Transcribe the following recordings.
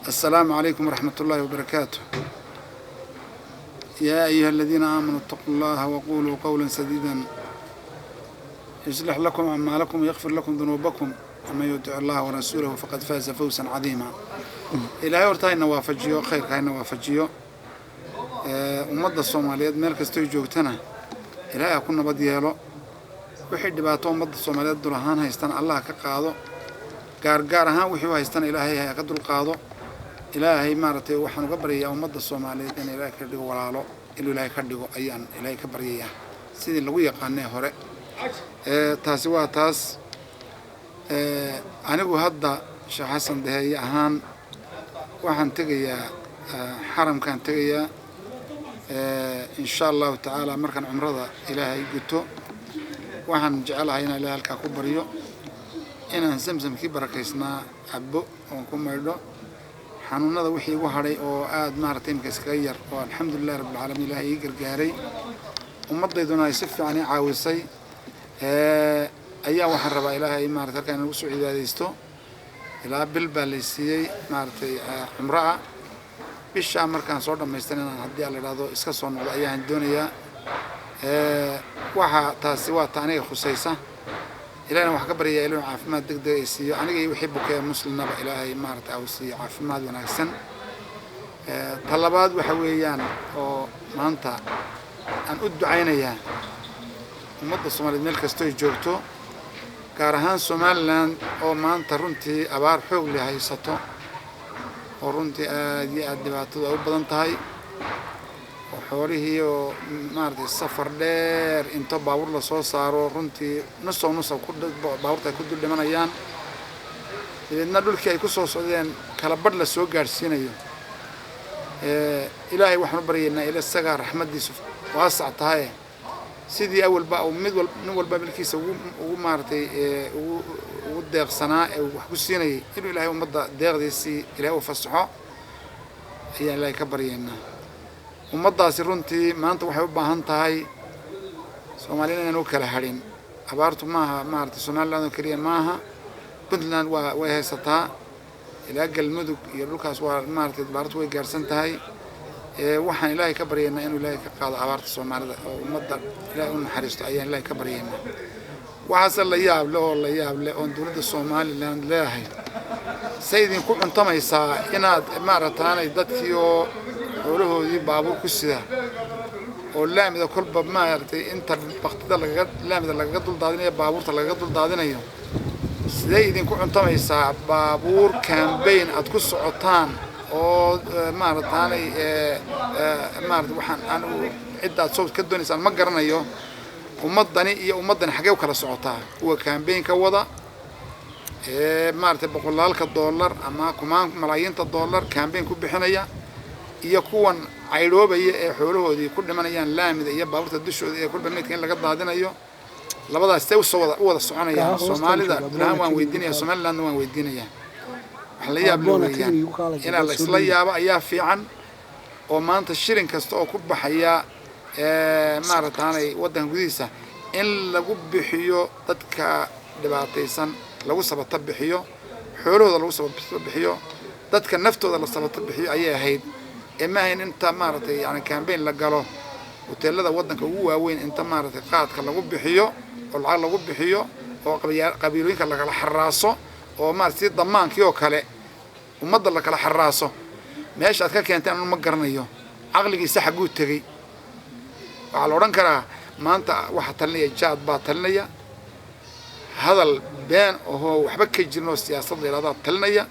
السلام عليكم ورحمة الله وبركاته. يا أيها الذين آمنوا اتقوا الله وقولوا قولا سديدا يصلح لكم أعمالكم ويغفر لكم ذنوبكم ومن يطع الله ورسوله فقد فاز فوزا عظيما. إلهي ورتاي نوافجيو خير كاي نوافجيو ummadda Soomaaliyeed meel kasta ay joogtana Ilaahay ku nabad yeelo wixii dhibaato ummadda Soomaaliyeed dul ahaan haystaan Allah ka qaado gaar ahaan wixii haystaan Ilaahay ka dul qaado Ilaahay maartay waxaan uga baryayaa ummadda Soomaaliyeed in Ilaahay ka dhigo walaalo inuu Ilaahay ka dhigo ayaan Ilaahay ka baryayaa sidii lagu yaqaanay hore taasi waa taas anigu hadda Sheekh Xasan Dahaye ahaan waxaan tagayaa xaramkan tagayaa إن شاء الله تعالى مركن عمرضة إلهي قلتو وحن جعلها هنا إلهي الكاكوبريو إنا زمزم كي بركيسنا عبو ونكون مردو حنونا ذا وحي وحري وآد مارتين كسكير والحمد لله رب العالمين إلهي يقر قاري ومضي دونا يسف عني عاوزي أيام وحن ربا إلهي مارتا كان وسوع إذا ديستو إلى بالباليسيي مارتي عمرأة bisha markaan soo dhameystaan hadii la yiraahdo iska soo noqdo ayaan doonayaa waxa taasi waa taaniga khusaysa ilaahay wax ka bariyaa ilaahay caafimaad degdeg ay siiyo aniga iyo wixii bukay muslimnaba ilaahay maarta aw siiyo caafimaad wanaagsan talabaad waxa weeyaan oo maanta aan u ducaynayaa ummadda Soomaaliyeed meel kasta ay joogto gaar ahaan Somaliland oo maanta runtii abaar xoog leh haysato ورنتي أدي أدباتو أو بدنتهاي وحوله ومارد السفر دير إنتو باور لصوص صاروا رنتي نص كل باور تكود اللي من أيام ندول كي يكسو صدين كلبر لسوق جالسين إلهي وحنا برينا إلى السجار أحمد يوسف واسع تهاي سيدي أول بقى ومد نول باب الكيس ومارتي وديق صناع وحكسيني إنه إلهي ومضى ديق ديسي إلهي وفصحه هي إلهي كبرينا ومضى سرونتي ما أنت وحبا هنتهاي سومالينا نوكل حرين عبارته معها مارتي سومالينا كريان معها بنتلان وهي سطها إلى أجل مدك يروك أسوار مارتي عبارته ويجارسنتهاي waxaan ilaahay ka baryaynaa inuu ilaahay ka qaado abaarta Soomaalida oo ummadda ilaahay u naxariisto ayaan ilaahay ka baryaynaa waxa la yaab leh oo dawladda Soomaaliland leeyahay saydin ku cuntamaysaa inaad maarataanay dadkii oo xoolahoodii baabuur ku sida oo laamida kolba maartay inta waqtida laga dul daadinayo baabuurta laga dul daadinayo saydin ku cuntamaysaa baabuur campaign aad ku socotaan oo maarataanay waxaan anu cidaad soo ka doonaysaan ma garanayo ummadani iyo ummadan xagee u kala socotaa kuwa campaign ka wada maartay $100 ama kumaan malaayiinta dollar campaign ku bixinaya iyo kuwan cayroobaya ee xoolahoodii ku dhimanayaan laamida iyo baabuurta dushooda ee ku dhameedka in laga daadinayo labadaas ay u wada soconayaan Soomaalida dhanaan waan weydiinaya Somaliland waan weydiinaya la yaab leeyahay in la isla yaabo ayaa fiican oo maanta shirin kasta oo ku baxaya maarataanay wadan gudihiisa in lagu bixiyo dadka dhibaataysan lagu sabata bixiyo xoolahooda lagu sabata bixiyo dadka naftooda la sabata bixiyo ayay ahayd ma ahayn inta maaratay yani campaign la galo hoteelada wadanka ugu waaweyn inta maaratay qaadka lagu bixiyo oo lacag lagu bixiyo oo qabiilooyinka laga xaraaso oo maartay damaankii oo kale ummadda la kala xaraaso meesha aad ka keenteen ma garanayo aqligiisa xaguu tagay waxa la oran karaa maanta waxa talinaya jaad baa talinaya hadal been oo waxba ka jirno siyaasadda ilaa talinaya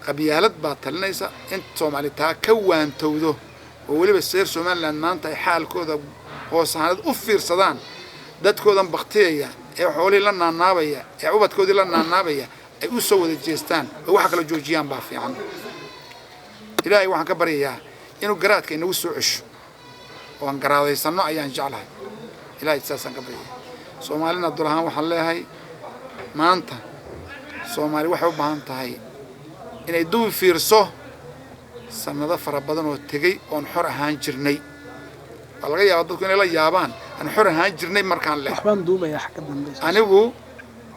qabyaalad baa talinaysa in Soomaali taa ka waantowdo oo waliba seer Somaliland maanta ay xaalkooda hoosaanad u fiirsadaan dadkoodan baqtiyaya ee xoolihii la naanaabaya ee ubadkoodii la naanaabaya ay u soo wada jeestaan oo waxa kala joojiyaan baa fiican ilaahay waxaan ka baryayaa inuu garaadka inagu soo cesho oo aan garaadaysano ayaan jeclahay ilaahay saasan ka baryayaa Soomaalina dulahaan waxaan leeyahay maanta Soomaali waxay u baahan tahay inay dub fiirso sanado fara badan oo tagay oo xor ahaan jirnay laga yaabo dadku inay la yaabaan aan xor ahaan jirnay markaan leh waxbaan duubaya xaq ka dambeeyay anigu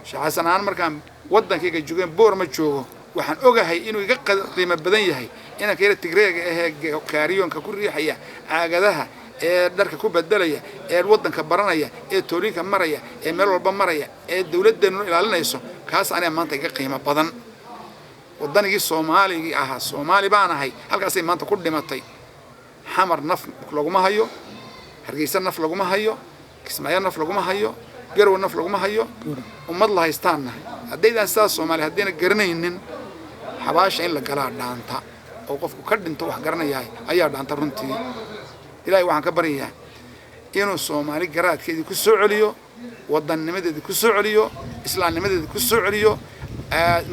Sheekh Xasan aan markaan wadankayga joogeen boor ma joogo waxaan ogahay inuu iga qiimo badan yahay inaan ka yara tigreega ee kaariyonka ku riixaya caagadaha ee dharka ku bedelaya ee wadanka baranaya ee toolinka maraya ee meel walba maraya ee dawladdeenu ilaalinayso kaas anaa maanta iga qiimo badan wadanigii Soomaaligi ahaa Soomaali baan ahay halkaasay maanta ku dhimatay xamar naf laguma hayo hargeysa naf laguma hayo kismaayo naf laguma hayo garow naf laguma hayo ummad la haystaana haddaydan sidaas Soomaali haddayna garanaynin xabaasha in la galaa dhaanta oo qofku ka dhinto wax garanayaa ayaa dhaanta runtii ilaahay waxaan ka baryayaa inuu Soomaali garaadkeedii ku soo celiyo wadanimadeedii ku soo celiyo islaamnimadeedii ku soo celiyo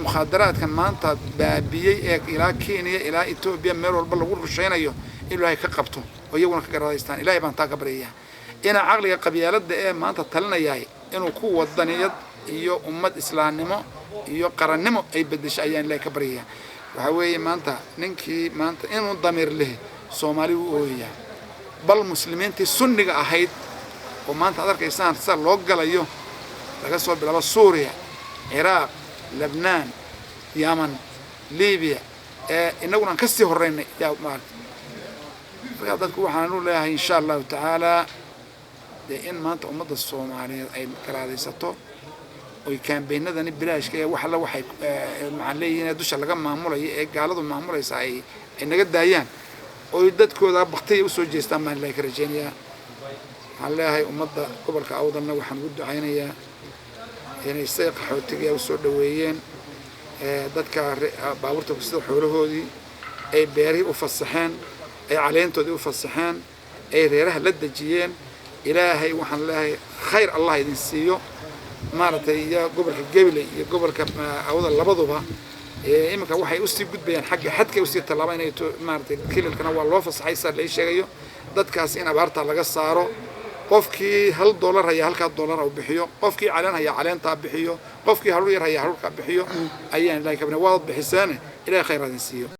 mukhadaraadkan maanta baabiyay ee ilaa Kenya ilaa Ethiopia meel walba lagu rushaynayo ilaahay ka qabto oo iyaguna ka garaadaystaan ilaahay baan taa ka baryayaa ina aqliga qabyaaladda ee maanta talinayay inuu ku wadaniyad iyo ummad islaamnimo iyo qarannimo ay bedesho ayaan ilaahay ka baryayaa waxa weeye maanta ninkii maanta inuu damiir leh Soomaali u ooyaa bal muslimiintii sunniga ahayd oo maanta adarkaysaan sida loo galayo laga soo bilaabo Suuriya Iraq Lebanon Yemen Libya inaguna ka sii horeynay yaa maanta dadku waxaan u leeyahay insha Allah ta'ala in maanta ummadda Soomaaliyeed ay karaadaysato oo kaambeynadani bilaashka wax la waxay macaan leeyihiin dusha laga maamulayo ee gaaladu maamulaysa ay naga daayaan oo dadkooda baqtay u soo jeestaan ma la karajeenaya waxaan leeyahay ummadda gobolka Awdalna waxaan ugu ducaynayaa inay say qaxootiga u soo dhaweeyeen dadka baabuurta ku sida xoolahoodii ay beeri u fasaxeen ay caleentoodii u fasaxeen ay reeraha la dajiyeen ilaahay waxaan leeyahay khayr Allah idin siiyo maartay ya gobolka Gabiley iyo gobolka Awdal labaduba imika waxay u sii gudbayaan xagga xadka u sii talaabaan inay maartay kiilkana waa loo fasaxay sar la sheegayo dadkaas in abaarta laga saaro qofkii $1 haya halka $1 u bixiyo qofkii caleen haya caleenta bixiyo qofkii haruur yar haya haruurka bixiyo ayaan ilaahay ka bixin waad bixisaan ilaahay khayr idin siiyo